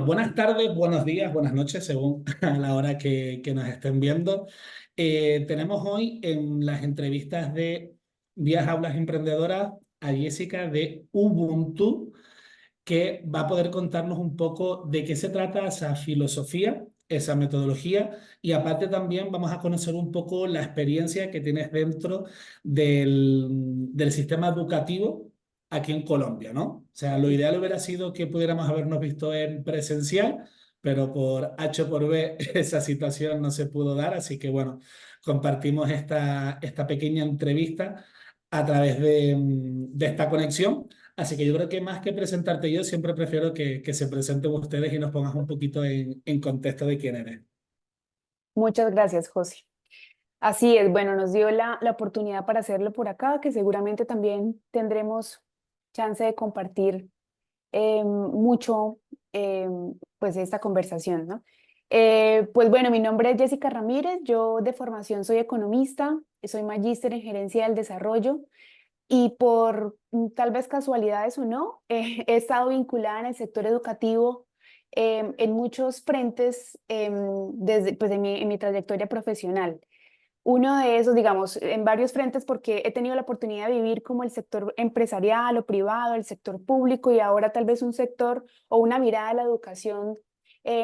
Buenas tardes, buenos días, buenas noches, según a la hora que nos estén viendo. Tenemos hoy en las entrevistas de Vías Aulas Emprendedoras a Jessica de Ubuntu, que va a poder contarnos un poco de qué se trata esa filosofía, esa metodología, y aparte también vamos a conocer un poco la experiencia que tienes dentro del sistema educativo aquí en Colombia, ¿no? O sea, lo ideal hubiera sido que pudiéramos habernos visto en presencial, pero por H o por B esa situación no se pudo dar, así que bueno, compartimos esta pequeña entrevista a través de esta conexión. Así que yo creo que más que presentarte yo, siempre prefiero que se presenten ustedes y nos pongas un poquito en contexto de quién eres. Muchas gracias, José. Así es, bueno, nos dio la oportunidad para hacerlo por acá, que seguramente también tendremos chance de compartir mucho pues esta conversación, ¿no? Pues bueno, mi nombre es Jessica Ramírez, yo de formación soy economista, soy magíster en gerencia del desarrollo y por tal vez casualidades o no, he estado vinculada en el sector educativo en muchos frentes desde pues, en mi trayectoria profesional. Uno de esos, digamos, en varios frentes porque he tenido la oportunidad de vivir como el sector empresarial o privado, el sector público y ahora tal vez un sector o una mirada a la educación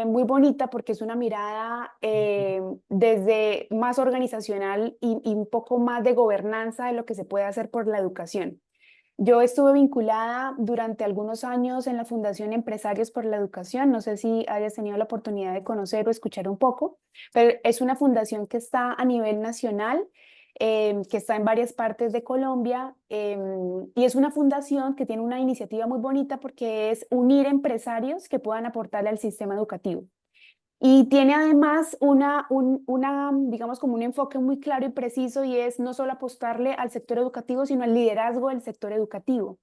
muy bonita porque es una mirada desde más organizacional y un poco más de gobernanza de lo que se puede hacer por la educación. Yo estuve vinculada durante algunos años en la Fundación Empresarios por la Educación. No sé si hayas tenido la oportunidad de conocer o escuchar un poco, pero es una fundación que está a nivel nacional, que está en varias partes de Colombia, y es una fundación que tiene una iniciativa muy bonita porque es unir empresarios que puedan aportarle al sistema educativo. Y tiene además digamos, como un enfoque muy claro y preciso y es no solo apostarle al sector educativo, sino al liderazgo del sector educativo.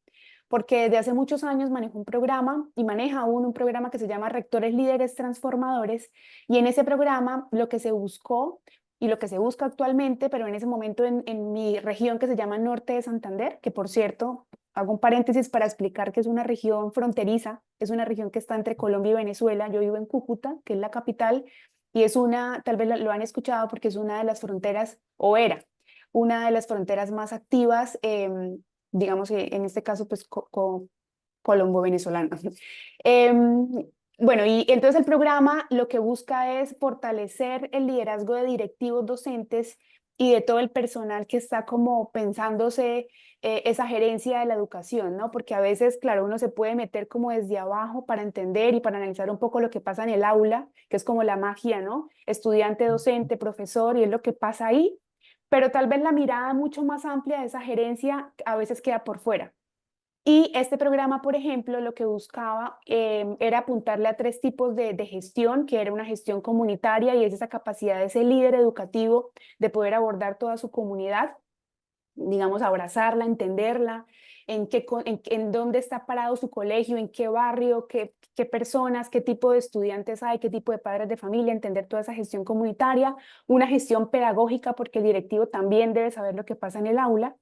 Porque desde hace muchos años maneja un programa y maneja aún un programa que se llama Rectores Líderes Transformadores. Y en ese programa lo que se buscó y lo que se busca actualmente, pero en ese momento en mi región que se llama Norte de Santander, que por cierto, hago un paréntesis para explicar que es una región fronteriza, es una región que está entre Colombia y Venezuela. Yo vivo en Cúcuta, que es la capital, y es una, tal vez lo han escuchado porque es una de las fronteras, o era, una de las fronteras más activas, digamos que en este caso, pues colombo-venezolano. Em, bueno, y entonces el programa lo que busca es fortalecer el liderazgo de directivos docentes y de todo el personal que está como pensándose esa gerencia de la educación, ¿no? Porque a veces, claro, uno se puede meter como desde abajo para entender y para analizar un poco lo que pasa en el aula, que es como la magia, ¿no? Estudiante, docente, profesor, y es lo que pasa ahí, pero tal vez la mirada mucho más amplia de esa gerencia a veces queda por fuera. Y este programa, por ejemplo, lo que buscaba era apuntarle a tres tipos de gestión, que era una gestión comunitaria y es esa capacidad de ese líder educativo de poder abordar toda su comunidad, digamos, abrazarla, entenderla, en dónde está parado su colegio, en qué barrio, qué personas, qué tipo de estudiantes hay, qué tipo de padres de familia, entender toda esa gestión comunitaria, una gestión pedagógica, porque el directivo también debe saber lo que pasa en el aula,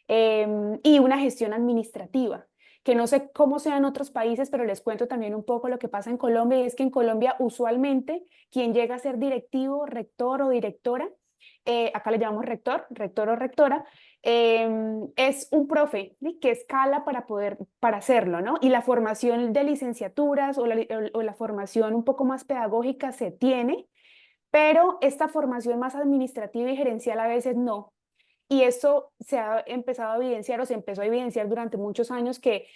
y una gestión administrativa, que no sé cómo sea en otros países, pero les cuento también un poco lo que pasa en Colombia, y es que en Colombia usualmente quien llega a ser directivo, rector o directora, acá le llamamos rector, rector o rectora, es un profe, ¿sí? Que escala para hacerlo, ¿no? Y la formación de licenciaturas o la formación un poco más pedagógica se tiene, pero esta formación más administrativa y gerencial a veces no. Y esto se ha empezado a evidenciar o se empezó a evidenciar durante muchos años que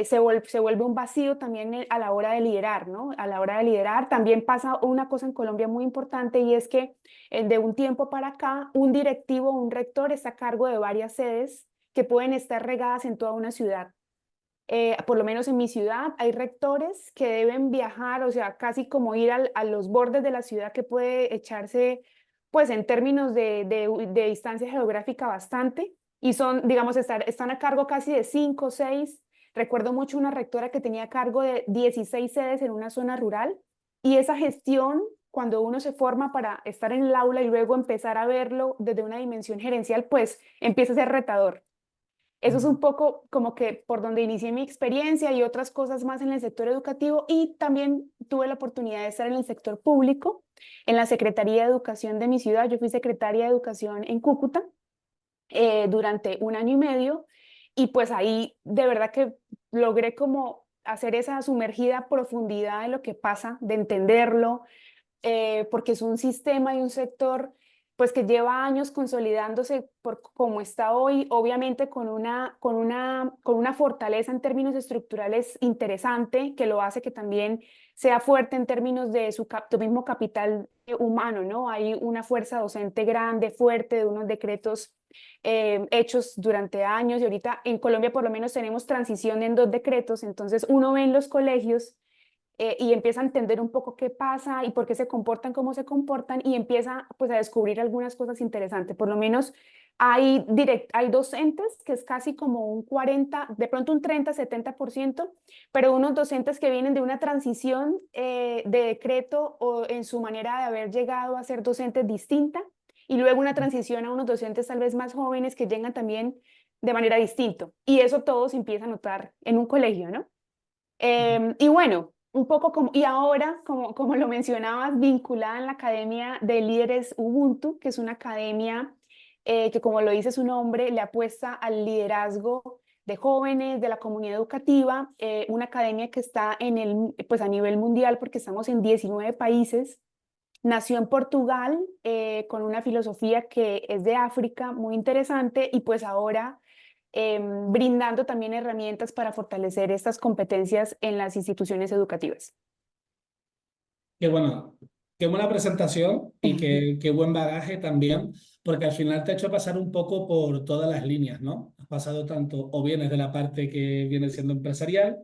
se vuelve un vacío también a la hora de liderar, ¿no? A la hora de liderar también pasa una cosa en Colombia muy importante y es que de un tiempo para acá un directivo o un rector está a cargo de varias sedes que pueden estar regadas en toda una ciudad. Por lo menos en mi ciudad hay rectores que deben viajar, o sea, casi como ir a los bordes de la ciudad que puede echarse, pues en términos de distancia geográfica bastante, y son, digamos, están a cargo casi de 5 o 6. Recuerdo mucho una rectora que tenía a cargo de 16 sedes en una zona rural, y esa gestión, cuando uno se forma para estar en el aula y luego empezar a verlo desde una dimensión gerencial, pues empieza a ser retador. Eso es un poco como que por donde inicié mi experiencia y otras cosas más en el sector educativo y también tuve la oportunidad de estar en el sector público, en la Secretaría de Educación de mi ciudad. Yo fui secretaria de Educación en Cúcuta durante un año y medio y pues ahí de verdad que logré como hacer esa sumergida profundidad de lo que pasa, de entenderlo, porque es un sistema y un sector pues que lleva años consolidándose por como está hoy, obviamente con una fortaleza en términos estructurales interesante, que lo hace que también sea fuerte en términos de su mismo capital humano, ¿no? Hay una fuerza docente grande, fuerte, de unos decretos hechos durante años y ahorita en Colombia por lo menos tenemos transición en 2 decretos, entonces uno ve en los colegios y empieza a entender un poco qué pasa y por qué se comportan como se comportan y empieza pues a descubrir algunas cosas interesantes. Por lo menos hay docentes que es casi como un 40, de pronto un 30-70%, pero unos docentes que vienen de una transición de decreto o en su manera de haber llegado a ser docentes distinta y luego una transición a unos docentes tal vez más jóvenes que llegan también de manera distinta. Y eso todo se empieza a notar en un colegio, ¿no? Y bueno, un poco como, y ahora, como lo mencionabas, vinculada en la Academia de Líderes Ubuntu, que es una academia que, como lo dice su nombre, le apuesta al liderazgo de jóvenes, de la comunidad educativa, una academia que está pues a nivel mundial porque estamos en 19 países. Nació en Portugal con una filosofía que es de África, muy interesante, y pues ahora brindando también herramientas para fortalecer estas competencias en las instituciones educativas. Qué bueno, qué buena presentación y qué buen bagaje también, porque al final te ha hecho pasar un poco por todas las líneas, ¿no? Has pasado tanto o vienes de la parte que viene siendo empresarial,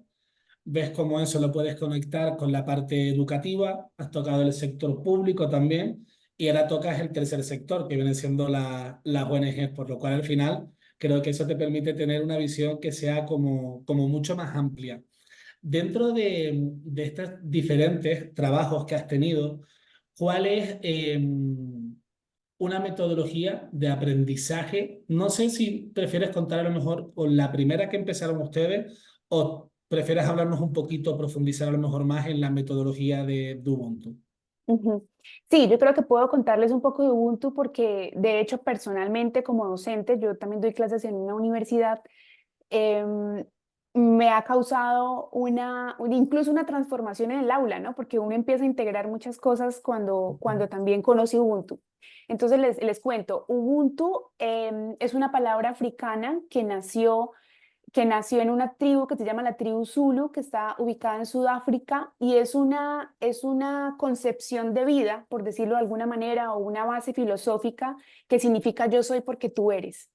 ves cómo eso lo puedes conectar con la parte educativa, has tocado el sector público también y ahora tocas el tercer sector, que viene siendo las ONG, por lo cual al final creo que eso te permite tener una visión que sea como mucho más amplia. Dentro de estos diferentes trabajos que has tenido, ¿cuál es una metodología de aprendizaje? No sé si prefieres contar a lo mejor con la primera que empezaron ustedes o prefieres hablarnos un poquito, profundizar a lo mejor más en la metodología de Ubuntu. Ujú. Sí, yo creo que puedo contarles un poco de Ubuntu porque de hecho personalmente como docente, yo también doy clases en una universidad, em, me ha causado incluso una transformación en el aula, ¿no? Porque uno empieza a integrar muchas cosas cuando también conoce Ubuntu. Entonces les cuento, Ubuntu es una palabra africana que nació en una tribu que se llama la tribu Zulu, que está ubicada en Sudáfrica, y es una concepción de vida, por decirlo de alguna manera, o una base filosófica que significa yo soy porque tú eres.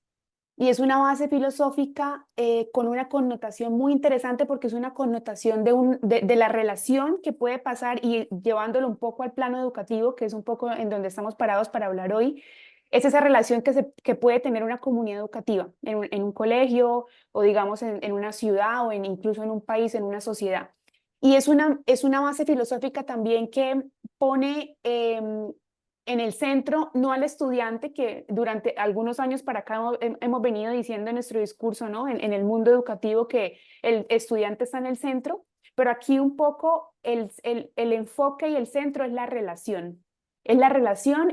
Y es una base filosófica con una connotación muy interesante porque es una connotación de la relación que puede pasar y llevándolo un poco al plano educativo, que es un poco en donde estamos parados para hablar hoy, es esa relación que puede tener una comunidad educativa en un colegio o digamos en una ciudad o incluso en un país, en una sociedad. Y es una base filosófica también que pone en el centro, no al estudiante, que durante algunos años para acá hemos venido diciendo en nuestro discurso, ¿no? En el mundo educativo que el estudiante está en el centro, pero aquí un poco el enfoque y el centro es la relación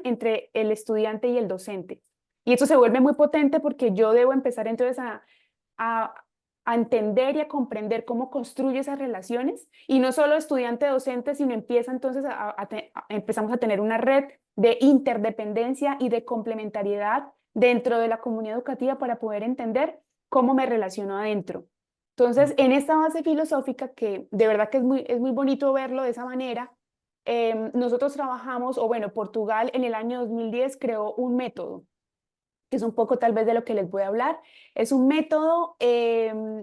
entre el estudiante y el docente. Y eso se vuelve muy potente porque yo debo empezar entonces a, a entender y a comprender cómo construye esas relaciones y no solo estudiante-docente, sino empieza entonces empezamos a tener una red de interdependencia y de complementariedad dentro de la comunidad educativa para poder entender cómo me relaciono adentro. Entonces, en esta base filosófica, que de verdad que es muy bonito verlo de esa manera, nosotros trabajamos, o bueno, Portugal en el año 2010 creó un método que es un poco tal vez de lo que les voy a hablar. Es un método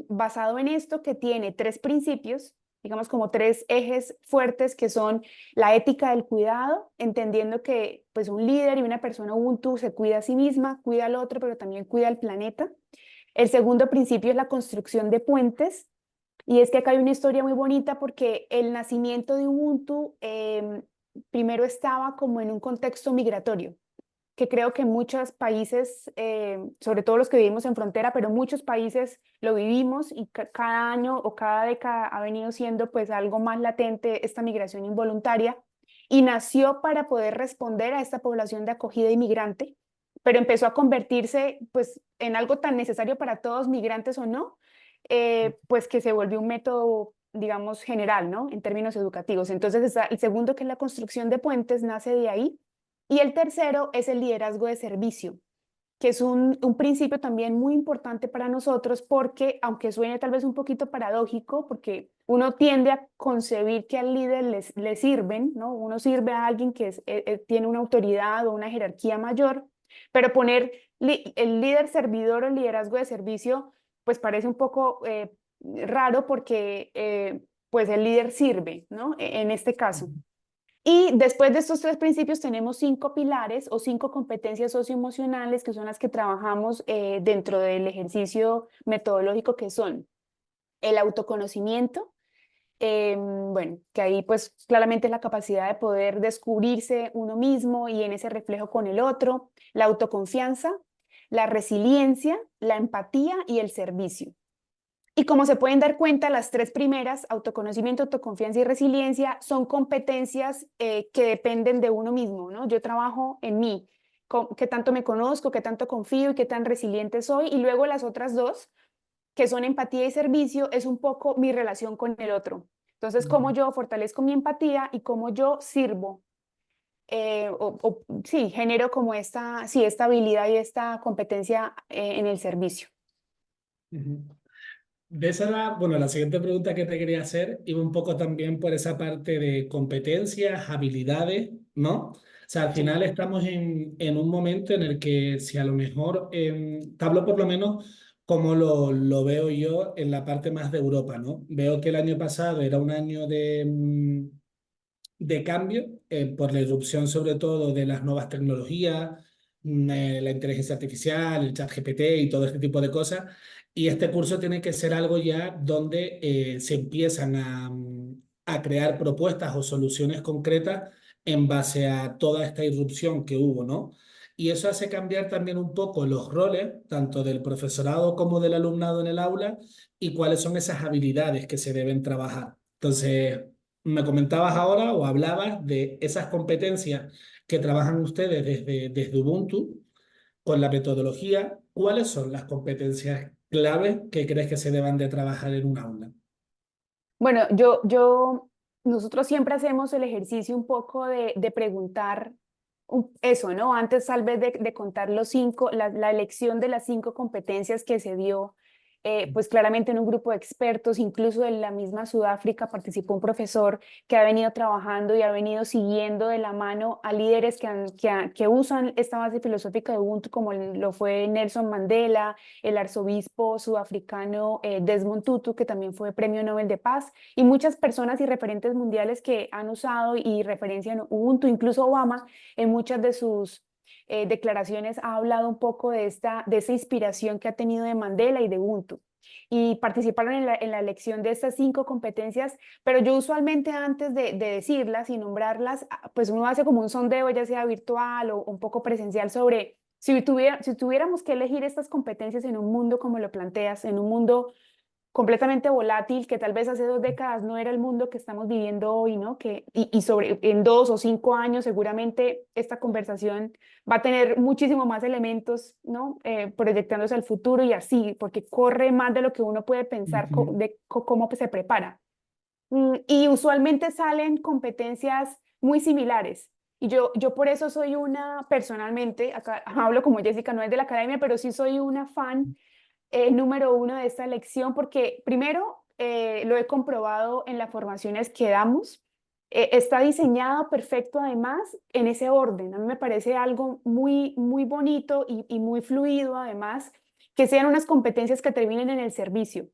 basado en esto que tiene 3 principios, digamos como 3 ejes fuertes que son la ética del cuidado, entendiendo que pues un líder y una persona Ubuntu se cuida a sí misma, cuida al otro, pero también cuida al planeta. El segundo principio es la construcción de puentes, y es que acá hay una historia muy bonita porque el nacimiento de Ubuntu primero estaba como en un contexto migratorio. que creo que muchos países, sobre todo los que vivimos en frontera, pero muchos países lo vivimos y cada año o cada década ha venido siendo pues algo más latente esta migración involuntaria y nació para poder responder a esta población de acogida inmigrante, pero empezó a convertirse pues en algo tan necesario para todos, migrantes o no, pues que se volvió un método, digamos, general, ¿no? En términos educativos. Entonces, el segundo, que es la construcción de puentes, nace de ahí. Y el tercero es el liderazgo de servicio, que es un principio también muy importante para nosotros porque, aunque suene tal vez un poquito paradójico, porque uno tiende a concebir que al líder le sirven, ¿no? Uno sirve a alguien que tiene una autoridad o una jerarquía mayor, pero poner el líder servidor o el liderazgo de servicio, pues parece un poco raro porque pues el líder sirve, ¿no? En este caso. Y después de estos tres principios tenemos 5 pilares o 5 competencias socioemocionales que son las que trabajamos dentro del ejercicio metodológico, que son el autoconocimiento, bueno, que ahí pues claramente es la capacidad de poder descubrirse uno mismo y en ese reflejo con el otro, la autoconfianza, la resiliencia, la empatía y el servicio. Y como se pueden dar cuenta, las tres primeras, autoconocimiento, autoconfianza y resiliencia, son competencias que dependen de uno mismo, ¿no? Yo trabajo en mí, qué tanto me conozco, qué tanto confío y qué tan resiliente soy. Y luego las otras dos, que son empatía y servicio, es un poco mi relación con el otro. Entonces, cómo yo fortalezco mi empatía y cómo yo sirvo, sí, genero como sí, esta habilidad y esta competencia en el servicio. Ujú. De esa era, bueno, la siguiente pregunta que te quería hacer iba un poco también por esa parte de competencias, habilidades, ¿no? O sea, al Sí. final estamos en un momento en el que si a lo mejor, te hablo por lo menos como lo veo yo en la parte más de Europa, ¿no? Veo que el año pasado era un año de cambio por la irrupción sobre todo de las nuevas tecnologías, la inteligencia artificial, el chat GPT y todo este tipo de cosas. Y este curso tiene que ser algo ya donde se empiezan a crear propuestas o soluciones concretas en base a toda esta irrupción que hubo, ¿no? Y eso hace cambiar también un poco los roles, tanto del profesorado como del alumnado en el aula, y cuáles son esas habilidades que se deben trabajar. Entonces, me comentabas ahora o hablabas de esas competencias que trabajan ustedes desde Ubuntu con la metodología. ¿Cuáles son las competencias claves que crees que se deban de trabajar en un aula? Bueno, nosotros siempre hacemos el ejercicio un poco de preguntar eso, ¿no? Antes tal vez de contar la elección de las 5 competencias que se dio, pues claramente en un grupo de expertos, incluso en la misma Sudáfrica participó un profesor que ha venido trabajando y ha venido siguiendo de la mano a líderes que usan esta base filosófica de Ubuntu, como lo fue Nelson Mandela, el arzobispo sudafricano Desmond Tutu, que también fue Premio Nobel de Paz, y muchas personas y referentes mundiales que han usado y referencian Ubuntu, incluso Obama en muchas de sus declaraciones ha hablado un poco de esa inspiración que ha tenido de Mandela y de Ubuntu. Y participaron en la elección de estas 5 competencias, pero yo usualmente antes de decirlas y nombrarlas, pues uno hace como un sondeo, ya sea virtual o un poco presencial, sobre si tuviéramos que elegir estas competencias en un mundo como lo planteas, en un mundo completamente volátil, que tal vez hace 2 décadas no era el mundo que estamos viviendo hoy, ¿no? En 2 o 5 años seguramente esta conversación va a tener muchísimo más elementos, ¿no? Proyectándose al futuro y así, porque corre más de lo que uno puede pensar Ujú, cómo se prepara. Y usualmente salen competencias muy similares. Y yo por eso soy personalmente, acá hablo como Jessica, no es de la academia, pero sí soy una fan número uno de esta lección, porque primero lo he comprobado en las formaciones que damos. Está diseñado perfecto además en ese orden. A mí me parece algo muy, muy bonito y muy fluido además, que sean unas competencias que terminen en el servicio.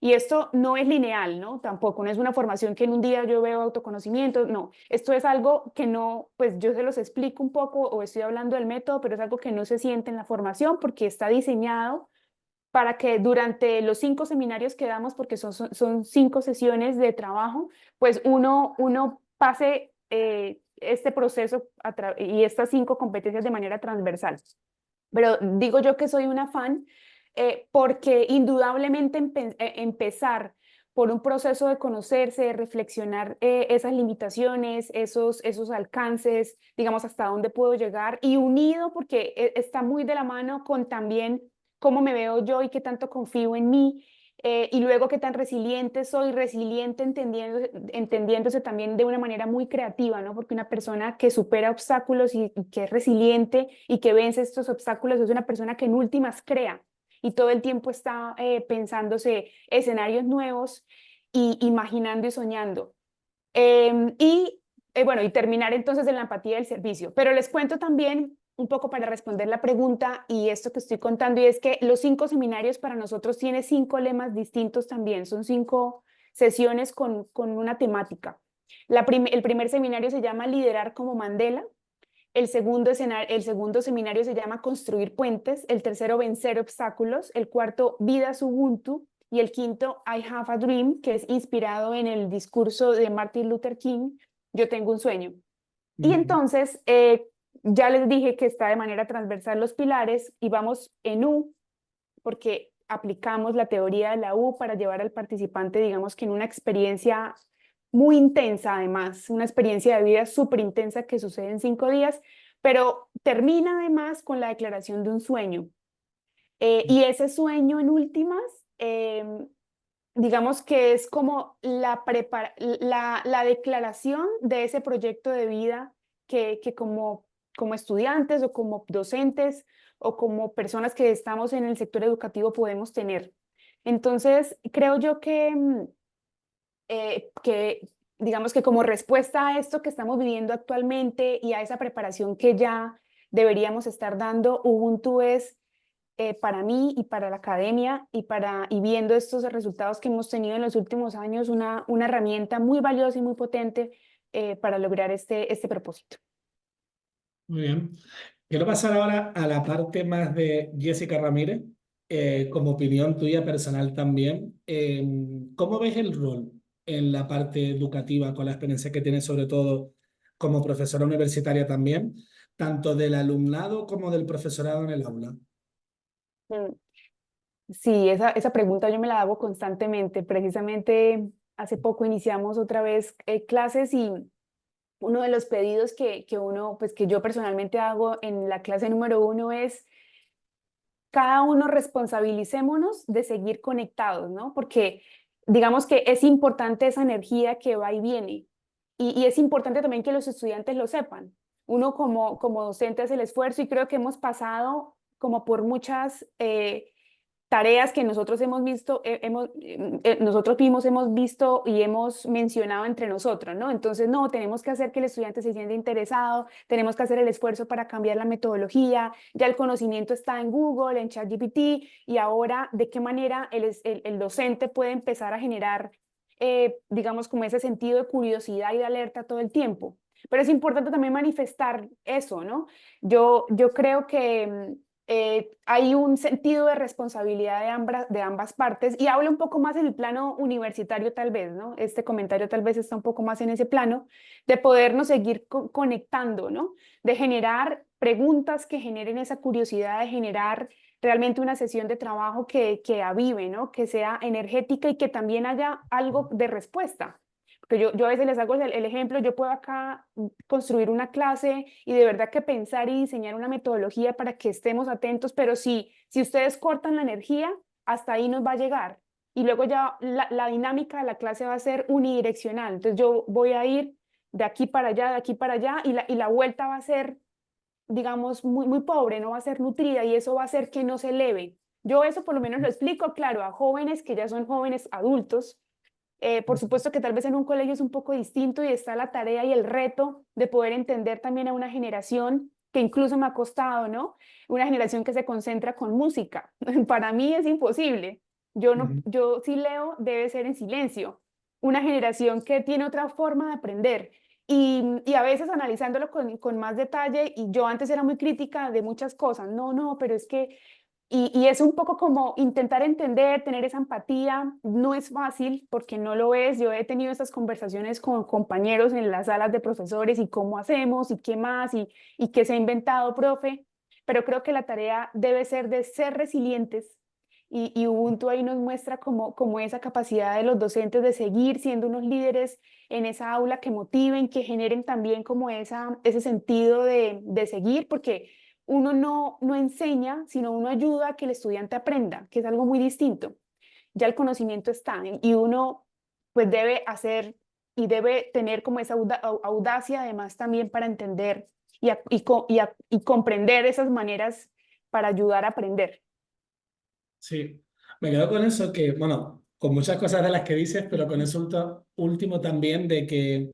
Y esto no es lineal, ¿no? Tampoco, no es una formación que en un día yo veo autoconocimiento, no. Esto es algo que no, pues yo se los explico un poco o estoy hablando del método, pero es algo que no se siente en la formación porque está diseñado para que durante los 5 seminarios que damos, porque son 5 sesiones de trabajo, pues uno pase este proceso y estas 5 competencias de manera transversal. Pero digo yo que soy una fan porque indudablemente empezar por un proceso de conocerse, de reflexionar esas limitaciones, esos alcances, digamos, hasta dónde puedo llegar, y unido porque está muy de la mano con también cómo me veo yo y qué tanto confío en mí, y luego qué tan resiliente soy, resiliente entendiéndose también de una manera muy creativa, ¿no? Porque una persona que supera obstáculos y que es resiliente y que vence estos obstáculos es una persona que en últimas crea y todo el tiempo está pensándose escenarios nuevos y imaginando y soñando. Bueno, y terminar entonces en la empatía del servicio. Pero les cuento también un poco para responder la pregunta y esto que estoy contando, y es que los 5 seminarios para nosotros tienen 5 lemas distintos también, son 5 sesiones con una temática. El primer seminario se llama Liderar como Mandela, el segundo seminario se llama Construir Puentes, el tercero Vencer Obstáculos, el cuarto Vidas Ubuntu y el quinto I Have a Dream, que es inspirado en el discurso de Martin Luther King, Yo tengo un sueño. Y Ujú. entonces, ya les dije que está de manera transversal los pilares y vamos en U, porque aplicamos la teoría de la U para llevar al participante, digamos que en una experiencia muy intensa, además, una experiencia de vida súper intensa que sucede en 5 días, pero termina además con la declaración de un sueño. Y ese sueño en últimas, digamos que es como la declaración de ese proyecto de vida que como estudiantes o como docentes o como personas que estamos en el sector educativo podemos tener. Entonces, creo yo que digamos que como respuesta a esto que estamos viviendo actualmente y a esa preparación que ya deberíamos estar dando, Ubuntu es para mí y para la academia y viendo estos resultados que hemos tenido en los últimos años, una herramienta muy valiosa y muy potente para lograr este propósito. Muy bien. Quiero pasar ahora a la parte más de Jessica Ramírez, como opinión tuya personal también. ¿Cómo ves el rol en la parte educativa con la experiencia que tienes, sobre todo como profesora universitaria también, tanto del alumnado como del profesorado en el aula? Mm. Sí, esa pregunta yo me la hago constantemente. Precisamente hace poco iniciamos otra vez clases y uno de los pedidos pues que yo personalmente hago en la clase número 1 es cada uno responsabilicémonos de seguir conectados, ¿no? Porque digamos que es importante esa energía que va y viene. Y es importante también que los estudiantes lo sepan. Uno como docente hace el esfuerzo y creo que hemos pasado como por muchas tareas que nosotros hemos visto, nosotros mismos hemos visto y hemos mencionado entre nosotros, ¿no? Entonces, no, tenemos que hacer que el estudiante se sienta interesado, tenemos que hacer el esfuerzo para cambiar la metodología, ya el conocimiento está en Google, en ChatGPT, y ahora, ¿de qué manera el docente puede empezar a generar, digamos, como ese sentido de curiosidad y de alerta todo el tiempo? Pero es importante también manifestar eso, ¿no? Yo creo que hay un sentido de responsabilidad de ambas partes y hablo un poco más en el plano universitario tal vez, ¿no? Este comentario tal vez está un poco más en ese plano, de podernos seguir conectando, ¿no? De generar preguntas que generen esa curiosidad, de generar realmente una sesión de trabajo que avive, ¿no? Que sea energética y que también haya algo de respuesta. Porque yo a veces les hago el ejemplo, yo puedo acá construir una clase y de verdad que pensar y diseñar una metodología para que estemos atentos, pero si ustedes cortan la energía, hasta ahí nos va a llegar. Y luego ya la dinámica de la clase va a ser unidireccional. Entonces yo voy a ir de aquí para allá, de aquí para allá, y la vuelta va a ser, digamos, muy, muy pobre, no va a ser nutrida y eso va a hacer que no se eleve. Yo eso por lo menos lo explico, claro, a jóvenes que ya son jóvenes adultos. Por supuesto que tal vez en un colegio es un poco distinto y está la tarea y el reto de poder entender también a una generación que incluso me ha costado, ¿no? Una generación que se concentra con música. Para mí es imposible. Yo no, Ujú, yo si leo debe ser en silencio. Una generación que tiene otra forma de aprender. Y a veces analizándolo con más detalle, y yo antes era muy crítica de muchas cosas. No, no, pero es que y es un poco como intentar entender, tener esa empatía. No es fácil porque no lo es. Yo he tenido estas conversaciones con compañeros en las salas de profesores y cómo hacemos y qué más y qué se ha inventado, profe. Pero creo que la tarea debe ser de ser resilientes y Ubuntu ahí nos muestra como esa capacidad de los docentes de seguir siendo unos líderes en esa aula que motiven, que generen también como ese sentido de seguir, porque uno no enseña, sino uno ayuda a que el estudiante aprenda, que es algo muy distinto. Ya el conocimiento está y uno pues debe hacer y debe tener como esa audacia además también para entender y comprender esas maneras para ayudar a aprender. Sí, me quedo con eso que, bueno, con muchas cosas de las que dices, pero con eso último también de que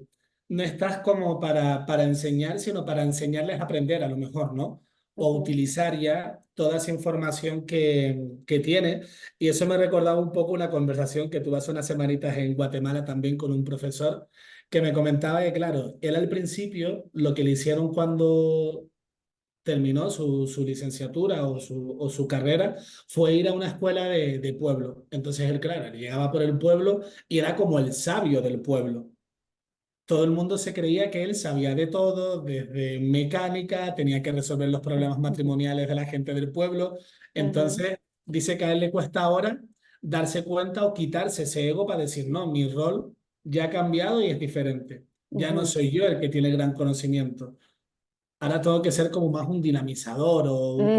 no estás como para enseñar, sino para enseñarles a aprender a lo mejor, ¿no? O Ujú, utilizar ya toda esa información que tiene. Y eso me recordaba un poco una conversación que tuve hace unas semanitas en Guatemala también con un profesor que me comentaba que, claro, él al principio lo que le hicieron cuando terminó su licenciatura o su carrera, fue ir a una escuela de pueblo. Entonces él, claro, él llegaba por el pueblo y era como el sabio del pueblo. Todo el mundo se creía que él sabía de todo, desde mecánica, tenía que resolver los problemas ujú, matrimoniales de la gente del pueblo. ujú, Entonces dice que a él le cuesta ahora darse cuenta o quitarse ese ego para decir, no, mi rol ya ha cambiado y es diferente. Ya no ujú, soy yo el que tiene gran conocimiento. Ahora tengo que ser como más un dinamizador o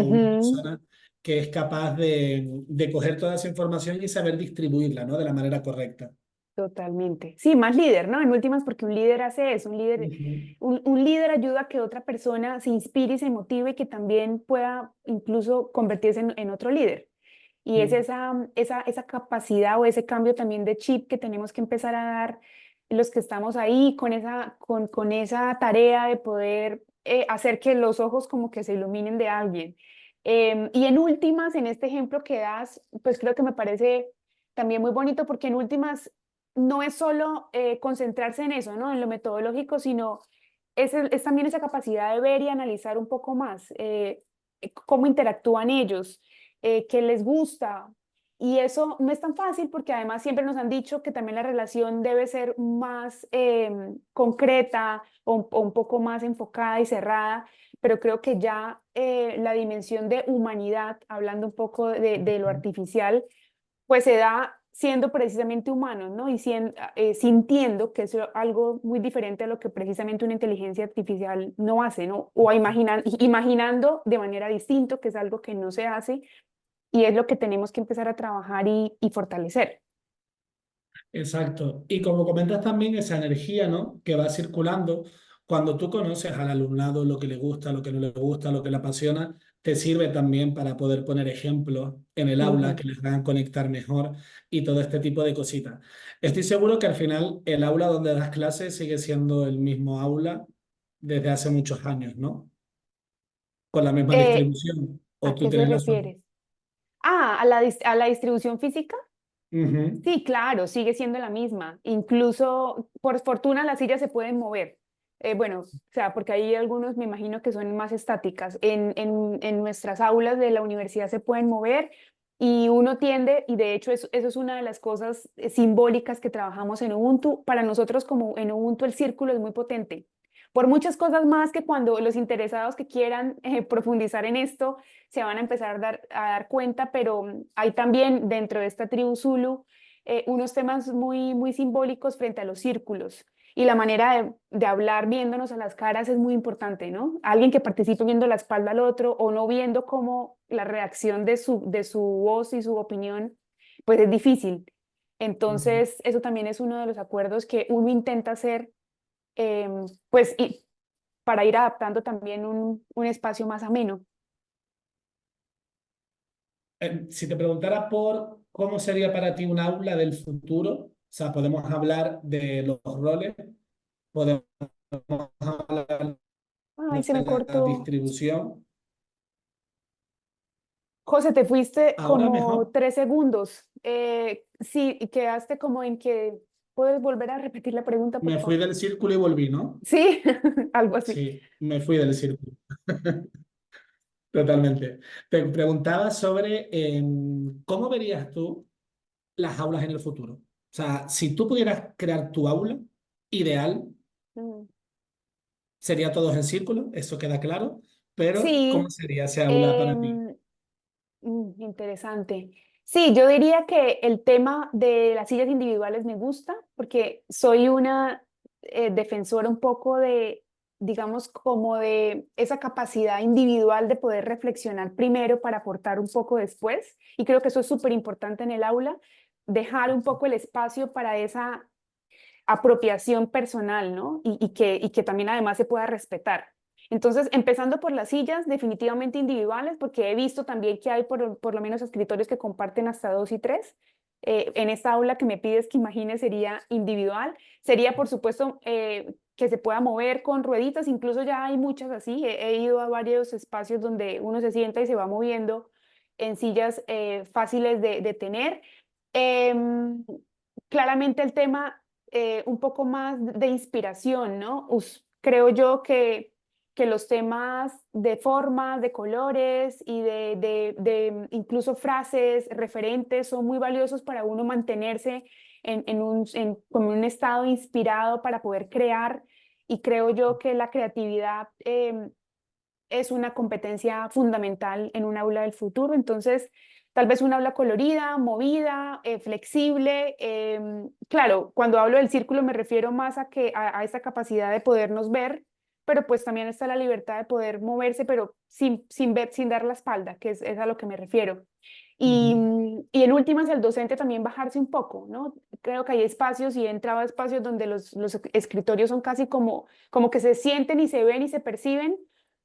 una ujú. persona que es capaz de coger toda esa información y saber distribuirla, ¿no? De la manera correcta. Totalmente. Sí, más líder, ¿no? En últimas, porque un líder hace eso, Ujú, un líder ayuda a que otra persona se inspire y se motive y que también pueda incluso convertirse en otro líder. Y es sí, esa capacidad o ese cambio también de chip que tenemos que empezar a dar los que estamos ahí con esa tarea de poder hacer que los ojos como que se iluminen de alguien. Y en últimas, en este ejemplo que das, pues creo que me parece también muy bonito porque en últimas no es solo concentrarse en eso, ¿no? En lo metodológico, sino es también esa capacidad de ver y analizar un poco más cómo interactúan ellos, qué les gusta. Y eso no es tan fácil porque además siempre nos han dicho que también la relación debe ser más concreta o un poco más enfocada y cerrada, pero creo que ya la dimensión de humanidad, hablando un poco de lo artificial, pues se da siendo precisamente humano, ¿no? Y sintiendo que es algo muy diferente a lo que precisamente una inteligencia artificial no hace, ¿no? O imaginando de manera distinta, que es algo que no se hace y es lo que tenemos que empezar a trabajar y fortalecer. exacto. Y como comentas también esa energía, ¿no? Que va circulando, cuando tú conoces al alumnado lo que le gusta, lo que no le gusta, lo que le apasiona, te sirve también para poder poner ejemplos en el aula Ujú. que les hagan conectar mejor y todo este tipo de cositas. Estoy seguro que al final el aula donde das clases sigue siendo el mismo aula desde hace muchos años, ¿no? Con la misma Eh, distribución. O ¿A tú qué se tienes la suerte. refieres? Ah, a la distribución física. Ujú. Sí, claro, sigue siendo la misma. Incluso, por fortuna, las sillas se pueden mover. Bueno, o sea, porque hay algunos, me imagino que son más estáticas. En nuestras aulas de la universidad se pueden mover y uno tiende, y de hecho eso es una de las cosas simbólicas que trabajamos en Ubuntu. Para nosotros como en Ubuntu el círculo es muy potente. Por muchas cosas más que cuando los interesados que quieran profundizar en esto se van a empezar a dar cuenta, pero hay también dentro de esta tribu Zulu unos temas muy simbólicos frente a los círculos. Y la manera de hablar viéndonos a las caras es muy importante, ¿no? Alguien que participe viendo la espalda al otro o no viendo cómo la reacción de su voz y su opinión, pues es difícil. Ujú. Entonces, eso también es uno de los acuerdos que uno intenta hacer, eh, pues, y para ir adaptando también un espacio más ameno. Si te preguntara por cómo sería para ti un aula del futuro, o sea, podemos hablar de los roles, podemos hablar Ay, se de me la cortó. distribución. José, te fuiste Ahora como mejor, 3 segundos. Sí, y quedaste como en que... ¿Puedes volver a repetir la pregunta, por me fui favor? del círculo y volví, ¿no? Sí, algo así. Sí, me fui del círculo. Totalmente. Te preguntaba sobre cómo verías tú las aulas en el futuro. O sea, si tú pudieras crear tu aula ideal, Mm. sería todos en círculo, eso queda claro, pero ¿cómo Sí, sería ese aula para ti? em, interesante. Sí, yo diría que el tema de las sillas individuales me gusta porque soy una defensora un poco de, digamos, como de esa capacidad individual de poder reflexionar primero para aportar un poco después. Y creo que eso es súper importante en el aula, dejar un poco el espacio para esa apropiación personal, ¿no? Y que también además se pueda respetar. Entonces, empezando por las sillas, definitivamente individuales, porque he visto también que hay por lo menos escritorios que comparten hasta dos y tres. En esta aula que me pides que imagine sería individual. Sería, por supuesto, que se pueda mover con rueditas, incluso ya hay muchas así. He ido a varios espacios donde uno se sienta y se va moviendo en sillas fáciles de tener. Em, Claramente el tema un poco más de inspiración, ¿no? Creo yo que los temas de formas, de colores y de incluso frases, referentes, son muy valiosos para uno mantenerse como en un estado inspirado para poder crear. Y creo yo que la creatividad es una competencia fundamental en un aula del futuro. Entonces, tal vez un aula colorida, movida, flexible. Claro, cuando hablo del círculo me refiero más a esa capacidad de podernos ver, pero pues también está la libertad de poder moverse, pero sin ver, sin dar la espalda, que es a lo que me refiero. Ujú. Y en últimas, el docente también bajarse un poco, ¿no? Creo que hay espacios y he entrado a espacios donde los escritorios son casi como que se sienten y se ven y se perciben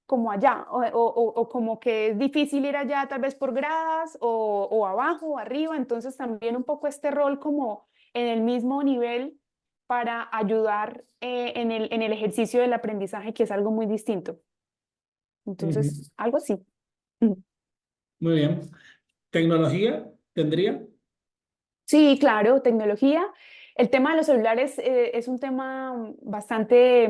como allá, o como que es difícil ir allá tal vez por gradas, o abajo o arriba, entonces también un poco este rol como en el mismo nivel para ayudar en el ejercicio del aprendizaje, que es algo muy distinto. Ujú. Entonces, algo así. Ujú. Muy bien. ¿Tecnología tendría? Sí, claro, tecnología. El tema de los celulares es un tema bastante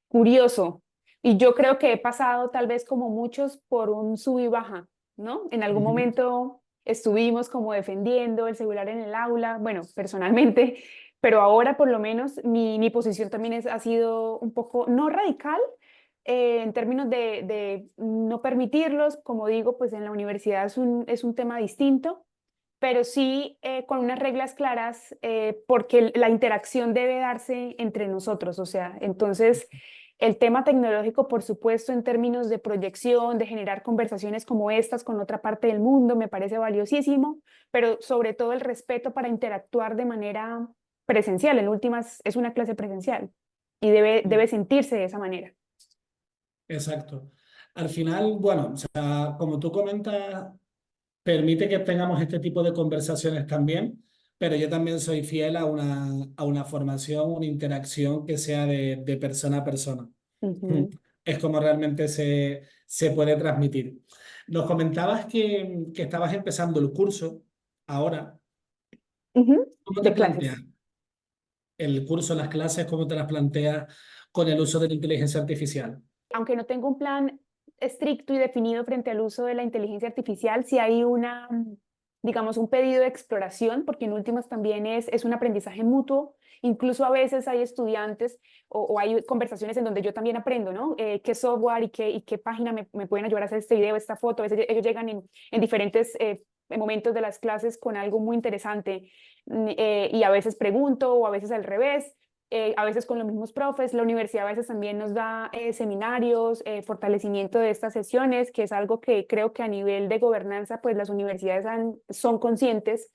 curioso. Y yo creo que he pasado tal vez como muchos por un sub y baja, ¿no? En algún Ujú. momento estuvimos como defendiendo el celular en el aula, bueno, personalmente, pero ahora por lo menos mi posición también ha sido un poco, no radical, en términos de no permitirlos, como digo, pues en la universidad es un tema distinto, pero sí con unas reglas claras, porque la interacción debe darse entre nosotros, o sea, entonces el tema tecnológico, por supuesto, en términos de proyección, de generar conversaciones como estas con otra parte del mundo, me parece valiosísimo, pero sobre todo el respeto para interactuar de manera presencial. En últimas, es una clase presencial y debe sentirse de esa manera. Exacto. Al final, bueno, o sea, como tú comentas, permite que tengamos este tipo de conversaciones también, pero yo también soy fiel a una formación, una interacción que sea de persona a persona. Ujú, Es como realmente se puede transmitir. Nos comentabas que estabas empezando el curso ahora. ujú. ¿Cómo te De planteas clases. el curso, las clases, cómo te las planteas con el uso de la inteligencia artificial? Aunque no tengo un plan estricto y definido frente al uso de la inteligencia artificial, si hay digamos, un pedido de exploración, porque en últimas también es un aprendizaje mutuo. Incluso a veces hay estudiantes o hay conversaciones en donde yo también aprendo, ¿no? ¿Qué software y qué página me pueden ayudar a hacer este video, esta foto? A veces ellos llegan en diferentes momentos de las clases con algo muy interesante, y a veces pregunto o a veces al revés, a veces con los mismos profes. La universidad a veces también nos da seminarios, fortalecimiento de estas sesiones, que es algo que creo que a nivel de gobernanza, pues las universidades son conscientes.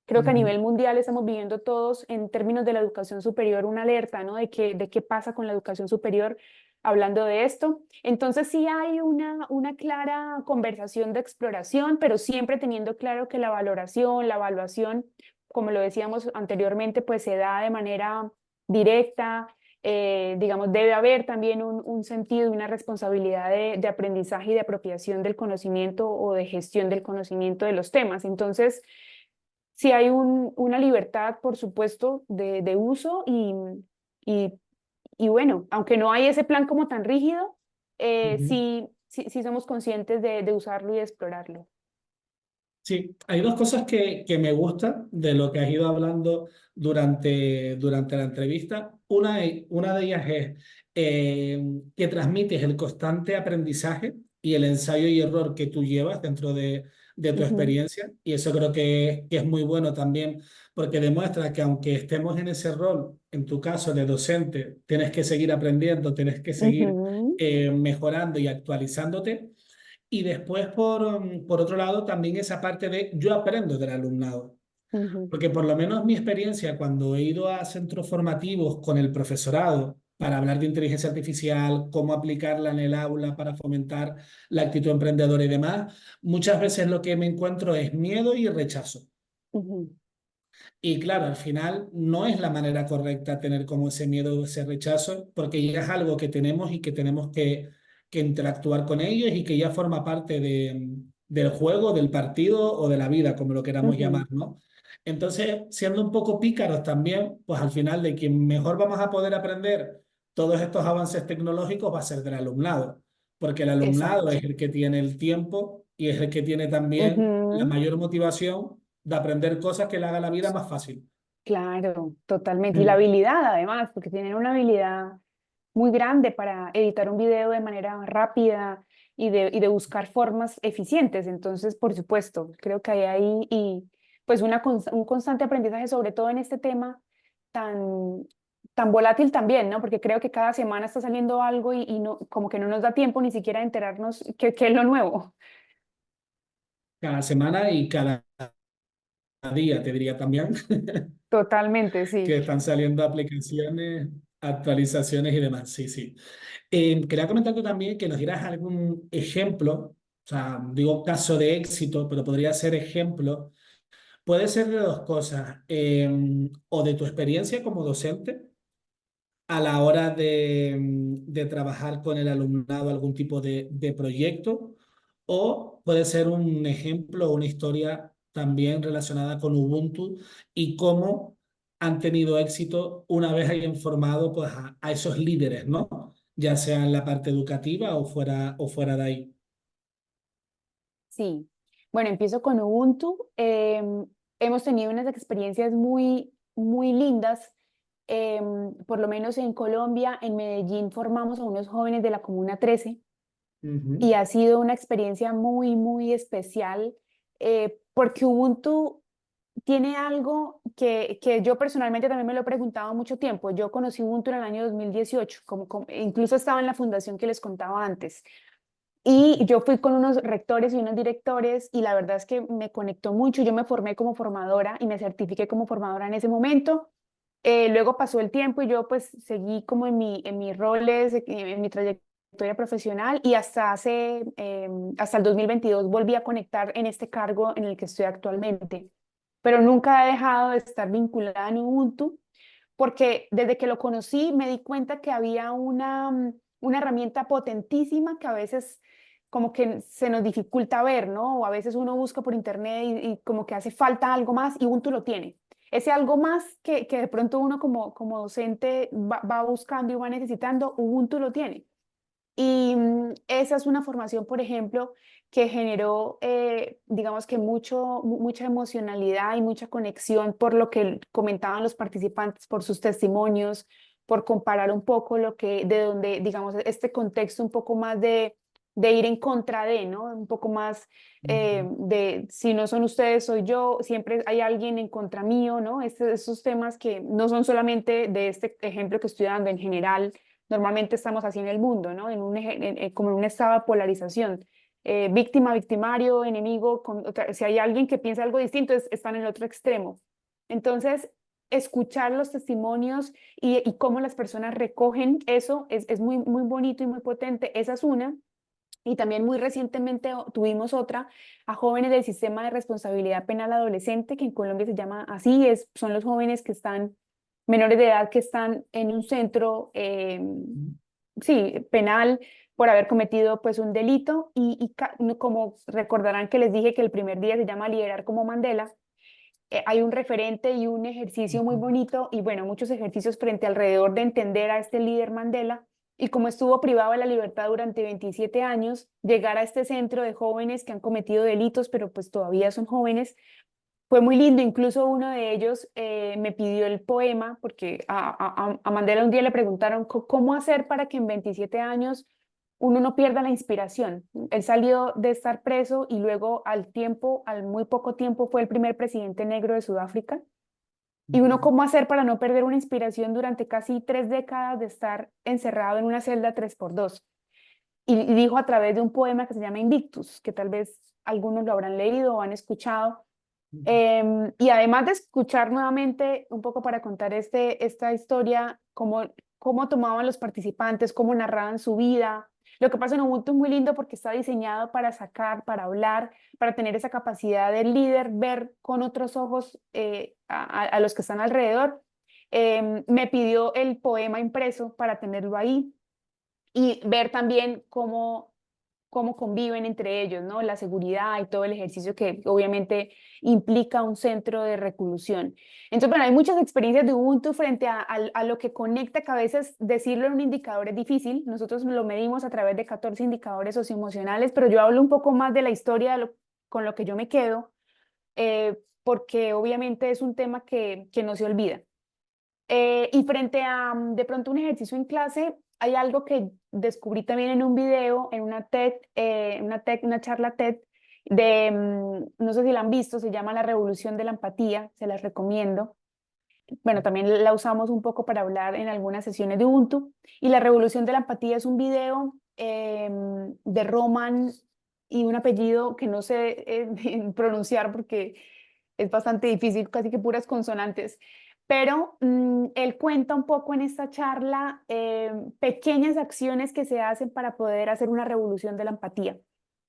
Creo que a Ujú. nivel mundial estamos viviendo todos en términos de la educación superior una alerta, ¿no? De qué pasa con la educación superior hablando de esto. Entonces sí hay una clara conversación de exploración, pero siempre teniendo claro que la valoración, la evaluación, como lo decíamos anteriormente, pues se da de manera directa. Digamos, debe haber también un sentido y una responsabilidad de aprendizaje y de apropiación del conocimiento o de gestión del conocimiento de los temas. Entonces, sí hay una libertad, por supuesto, de uso y, y bueno, aunque no hay ese plan como tan rígido, Ujú. si somos conscientes de usarlo y de explorarlo. Sí, hay dos cosas que me gustan de lo que has ido hablando durante la entrevista. Una de ellas es que transmites el constante aprendizaje y el ensayo y error que tú llevas dentro de tu Ujú, experiencia. Y eso creo que es muy bueno también porque demuestra que aunque estemos en ese rol, en tu caso de docente, tienes que seguir aprendiendo, tienes que seguir ujú, mejorando y actualizándote. Y después, por otro lado, también esa parte de yo aprendo del alumnado. ujú, Porque por lo menos mi experiencia cuando he ido a centros formativos con el profesorado para hablar de inteligencia artificial, cómo aplicarla en el aula para fomentar la actitud emprendedora y demás, muchas veces lo que me encuentro es miedo y rechazo. ujú. Y claro, al final no es la manera correcta tener como ese miedo o ese rechazo, porque ya es algo que tenemos y que tenemos que interactuar con ellos y que ya forma parte del juego, del partido o de la vida, como lo queramos llamar, Ujú, ¿no? Entonces, siendo un poco pícaros también, pues al final de quien mejor vamos a poder aprender todos estos avances tecnológicos va a ser del alumnado, porque el alumnado exacto. es el que tiene el tiempo y es el que tiene también la Ujú, mayor motivación de aprender cosas que le hagan la vida más fácil. claro, totalmente. Y la Mm. habilidad, además, porque tienen una habilidad muy grande para editar un video de manera rápida y de buscar formas eficientes. Entonces, por supuesto, creo que hay ahí y pues un constante aprendizaje, sobre todo en este tema tan, tan volátil también, ¿no? Porque creo que cada semana está saliendo algo y no, como que no nos da tiempo ni siquiera de enterarnos qué es lo nuevo. Cada semana y cada día, te diría también, Totalmente, sí. que están saliendo aplicaciones, actualizaciones y demás. Sí, sí. Quería comentarte también que nos dieras algún ejemplo, o sea, digo caso de éxito, pero podría ser ejemplo. Puede ser de dos cosas, o de tu experiencia como docente a la hora de trabajar con el alumnado algún tipo de proyecto, o puede ser un ejemplo o una historia también relacionada con Ubuntu y cómo han tenido éxito una vez hayan formado pues, a esos líderes, ¿no? Ya sea en la parte educativa o fuera de ahí. Sí, bueno, empiezo con Ubuntu. Hemos tenido unas experiencias muy, muy lindas. Por lo menos en Colombia, en Medellín, formamos a unos jóvenes de la Comuna 13 y Ujú, ha sido una experiencia muy, muy especial porque Ubuntu tiene algo que yo personalmente también me lo he preguntado mucho tiempo. Yo conocí Ubuntu en el año 2018, incluso estaba en la fundación que les contaba antes. Y yo fui con unos rectores y unos directores y la verdad es que me conectó mucho. Yo me formé como formadora y me certifiqué como formadora en ese momento. Luego pasó el tiempo y yo pues seguí como en mis roles, en mi trayectoria profesional y hasta el 2022 volví a conectar en este cargo en el que estoy actualmente. Pero nunca he dejado de estar vinculada en Ubuntu porque desde que lo conocí me di cuenta que había una herramienta potentísima que a veces como que se nos dificulta ver, ¿no? O a veces uno busca por internet y como que hace falta algo más y Ubuntu lo tiene. Ese algo más que de pronto uno como docente va buscando y va necesitando, Ubuntu lo tiene. Y esa es una formación, por ejemplo, que generó, digamos que mucha emocionalidad y mucha conexión por lo que comentaban los participantes, por sus testimonios, por comparar un poco de donde, digamos, este contexto un poco más de ir en contra de, ¿no? Un poco más ujú, de si no son ustedes, soy yo, siempre hay alguien en contra mío, ¿no? Esos temas que no son solamente de este ejemplo que estoy dando en general. Normalmente estamos así en el mundo, ¿no? Como en un estado de polarización. Víctima, victimario, enemigo. Si hay alguien que piensa algo distinto, están en el otro extremo. Entonces, escuchar los testimonios y cómo las personas recogen eso es muy, muy bonito y muy potente. Esa es una. Y también muy recientemente tuvimos otra a jóvenes del sistema de responsabilidad penal adolescente, que en Colombia se llama así, son los jóvenes que están menores de edad que están en un centro, sí, penal por haber cometido pues un delito no, como recordarán que les dije que el primer día se llama Liderar como Mandela. Hay un referente y un ejercicio muy ujú. bonito y bueno, muchos ejercicios frente alrededor de entender a este líder Mandela y como estuvo privado de la libertad durante 27 años, llegar a este centro de jóvenes que han cometido delitos, pero pues todavía son jóvenes, fue muy lindo. Incluso uno de ellos me pidió el poema, porque a Mandela un día le preguntaron cómo hacer para que en 27 años uno no pierda la inspiración. Él salió de estar preso y luego al tiempo, al muy poco tiempo, fue el primer presidente negro de Sudáfrica. Y uno, ¿cómo hacer para no perder una inspiración durante casi 3 décadas de estar encerrado en una celda 3x2? Y dijo a través de un poema que se llama Invictus, que tal vez algunos lo habrán leído o han escuchado. Y además de escuchar nuevamente un poco para contar esta historia, cómo tomaban los participantes, cómo narraban su vida. Lo que pasa en Ubuntu es muy lindo porque está diseñado para sacar, para hablar, para tener esa capacidad del líder, ver con otros ojos a los que están alrededor. Me pidió el poema impreso para tenerlo ahí y ver también cómo conviven entre ellos, ¿no? La seguridad y todo el ejercicio que obviamente implica un centro de reclusión. Entonces, bueno, hay muchas experiencias de Ubuntu frente a lo que conecta, que a veces decirlo en un indicador es difícil. Nosotros lo medimos a través de 14 indicadores socioemocionales, pero yo hablo un poco más de la historia con lo que yo me quedo, porque obviamente es un tema que no se olvida. Y frente a de pronto un ejercicio en clase, hay algo que descubrí también en un video, en una charla TED no sé si la han visto, se llama La Revolución de la Empatía, se las recomiendo. Bueno, también la usamos un poco para hablar en algunas sesiones de Ubuntu. Y La Revolución de la Empatía es un video de Roman y un apellido que no sé pronunciar porque es bastante difícil, casi que puras consonantes. Pero él cuenta un poco en esta charla pequeñas acciones que se hacen para poder hacer una revolución de la empatía.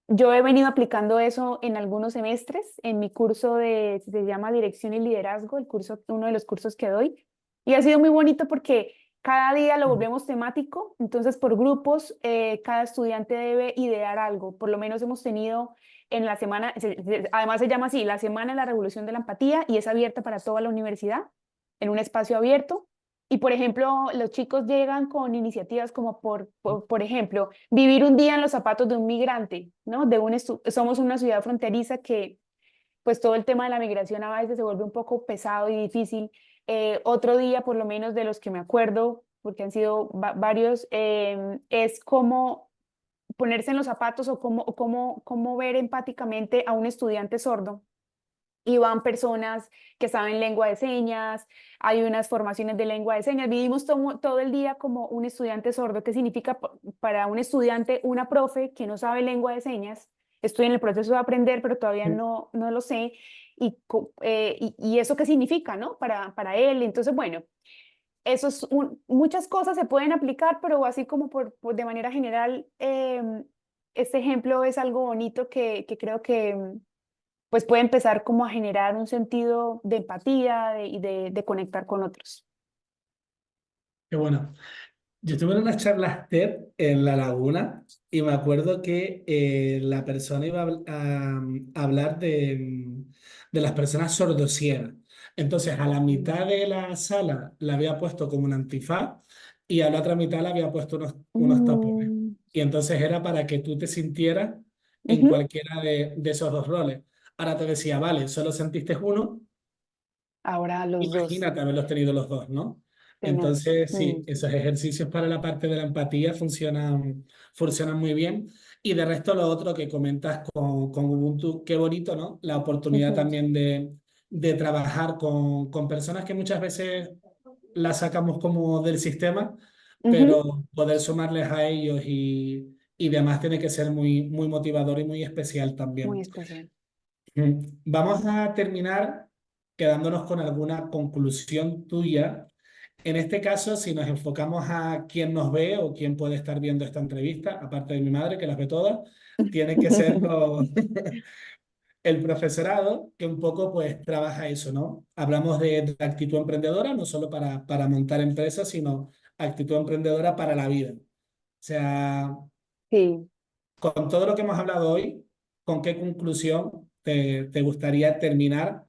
Yo he venido aplicando eso en algunos semestres, en mi curso se llama Dirección y Liderazgo, el curso, uno de los cursos que doy, y ha sido muy bonito porque cada día lo volvemos temático, entonces por grupos, cada estudiante debe idear algo. Por lo menos hemos tenido en la semana, además se llama así, la Semana de la Revolución de la Empatía, y es abierta para toda la universidad, en un espacio abierto. Y por ejemplo, los chicos llegan con iniciativas como por ejemplo, vivir un día en los zapatos de un migrante, ¿no? Somos una ciudad fronteriza que pues todo el tema de la migración a veces se vuelve un poco pesado y difícil. Otro día, por lo menos de los que me acuerdo, porque han sido varios, es cómo ponerse en los zapatos o cómo ver empáticamente a un estudiante sordo. Y van personas que saben lengua de señas, hay unas formaciones de lengua de señas. Vivimos todo el día como un estudiante sordo. ¿Qué significa para un estudiante, una profe que no sabe lengua de señas? Estoy en el proceso de aprender, pero todavía no lo sé. Y eso qué significa, ¿no? Para él. Entonces, bueno, muchas cosas se pueden aplicar, pero así como de manera general, este ejemplo es algo bonito que creo que pues puede empezar como a generar un sentido de empatía y de conectar con otros. Qué bueno. Yo estuve en unas charlas TED en La Laguna y me acuerdo que la persona iba a hablar de las personas sordociegas. Entonces, a la Mm. mitad de la sala la había puesto como un antifaz y a la otra mitad le había puesto unos tapones. Mm, Y entonces era para que tú te sintieras en ujú. cualquiera de esos dos roles. Ahora te decía, vale, solo sentiste uno. Ahora los dos Imagínate haberlos tenido los dos, ¿no? tengan. Entonces, Mm, sí, esos ejercicios para la parte de la empatía funcionan muy bien. Y de resto, lo otro que comentas con Ubuntu, qué bonito, ¿no? La oportunidad ujú, también de trabajar con personas que muchas veces las sacamos como del sistema, ujú. pero poder sumarles a ellos y demás tiene que ser muy motivador y muy especial Muy también. especial. Vamos a terminar quedándonos con alguna conclusión tuya. En este caso, si nos enfocamos a quién nos ve o quién puede estar viendo esta entrevista, aparte de mi madre, que las ve todas, tiene que ser el profesorado, que un poco pues trabaja eso, ¿no? Hablamos de actitud emprendedora, no solo para montar empresas, sino actitud emprendedora para la vida. O sea, Sí, con todo lo que hemos hablado hoy, ¿con qué conclusión te gustaría terminar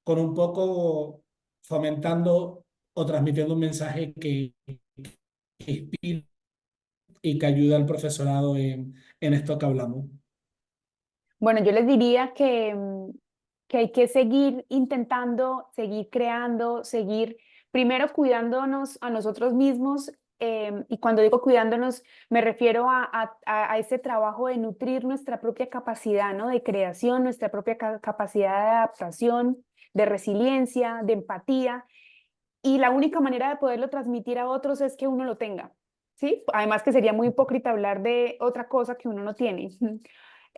con un poco fomentando o transmitiendo un mensaje que inspire y que ayude al profesorado en esto que hablamos. Bueno, yo les diría que hay que seguir intentando, seguir creando, seguir primero cuidándonos a nosotros mismos. Y cuando digo cuidándonos, me refiero a ese trabajo de nutrir nuestra propia capacidad, ¿no? De creación, nuestra propia capacidad de adaptación, de resiliencia, de empatía. Y la única manera de poderlo transmitir a otros es que uno lo tenga, ¿sí? Además que sería muy hipócrita hablar de otra cosa que uno no tiene.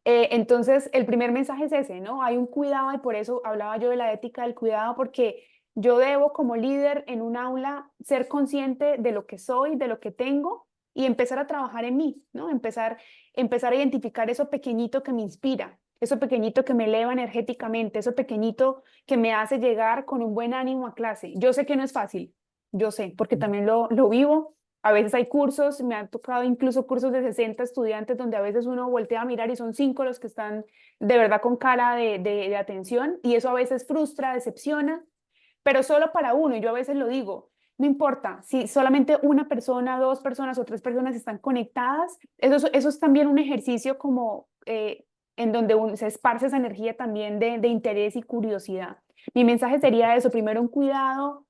Entonces, el primer mensaje es ese, ¿no? Hay un cuidado y por eso hablaba yo de la ética del cuidado, porque yo debo como líder en un aula ser consciente de lo que soy, de lo que tengo y empezar a trabajar en mí, ¿no? Empezar a identificar eso pequeñito que me inspira, eso pequeñito que me eleva energéticamente, eso pequeñito que me hace llegar con un buen ánimo a clase. Yo sé que no es fácil, yo sé, porque también lo vivo. A veces hay cursos, me han tocado incluso cursos de 60 estudiantes donde a veces uno voltea a mirar y son 5 los que están de verdad con cara de atención y eso a veces frustra, decepciona, pero solo para uno. Y yo a veces lo digo, no importa si solamente una persona, dos personas o tres personas están conectadas, eso es también un ejercicio como en donde se esparce esa energía también de interés y curiosidad. Mi mensaje sería eso, primero un cuidado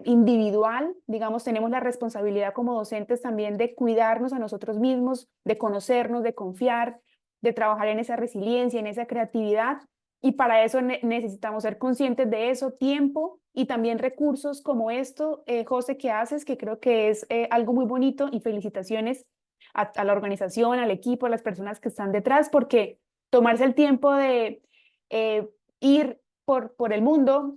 individual, digamos, tenemos la responsabilidad como docentes también de cuidarnos a nosotros mismos, de conocernos, de confiar, de trabajar en esa resiliencia, en esa creatividad. Y para eso necesitamos ser conscientes de eso, tiempo y también recursos como esto, José, que haces, que creo que es algo muy bonito y felicitaciones a la organización, al equipo, a las personas que están detrás, porque tomarse el tiempo de ir por el mundo,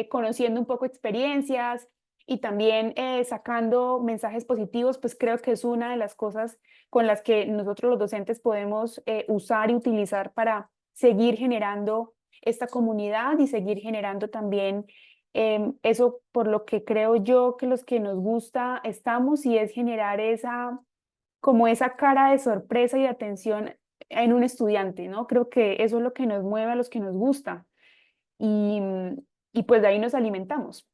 conociendo un poco experiencias y también sacando mensajes positivos, pues creo que es una de las cosas con las que nosotros los docentes podemos usar y utilizar para seguir generando esta comunidad y seguir generando también eso por lo que creo yo que los que nos gusta estamos y es generar esa como esa cara de sorpresa y de atención en un estudiante, ¿no? Creo que eso es lo que nos mueve a los que nos gusta y, y pues de ahí nos alimentamos.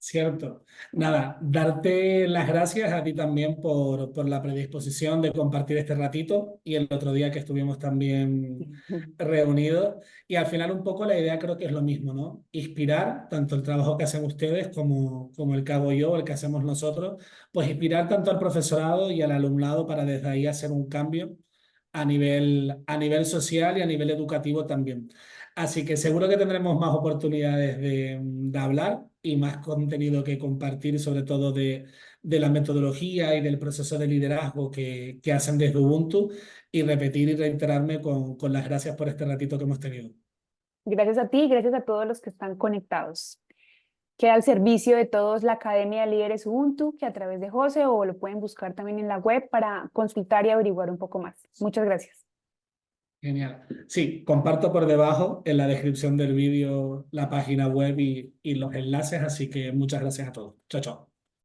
Cierto. Nada, darte las gracias a ti también por la predisposición de compartir este ratito y el otro día que estuvimos también reunidos. Y al final un poco la idea creo que es lo mismo, ¿no? Inspirar tanto el trabajo que hacen ustedes como el que hago yo, el que hacemos nosotros, pues inspirar tanto al profesorado y al alumnado para desde ahí hacer un cambio a nivel social y a nivel educativo también. Así que seguro que tendremos más oportunidades de hablar y más contenido que compartir, sobre todo de la metodología y del proceso de liderazgo que hacen desde Ubuntu y repetir y reiterarme con las gracias por este ratito que hemos tenido. Gracias a ti y gracias a todos los que están conectados. Queda al servicio de todos la Academia de Líderes Ubuntu, que a través de José o lo pueden buscar también en la web para consultar y averiguar un poco más. Muchas gracias. Genial. Sí, comparto por debajo en la descripción del vídeo la página web y los enlaces, así que muchas gracias a todos. Chao, chao.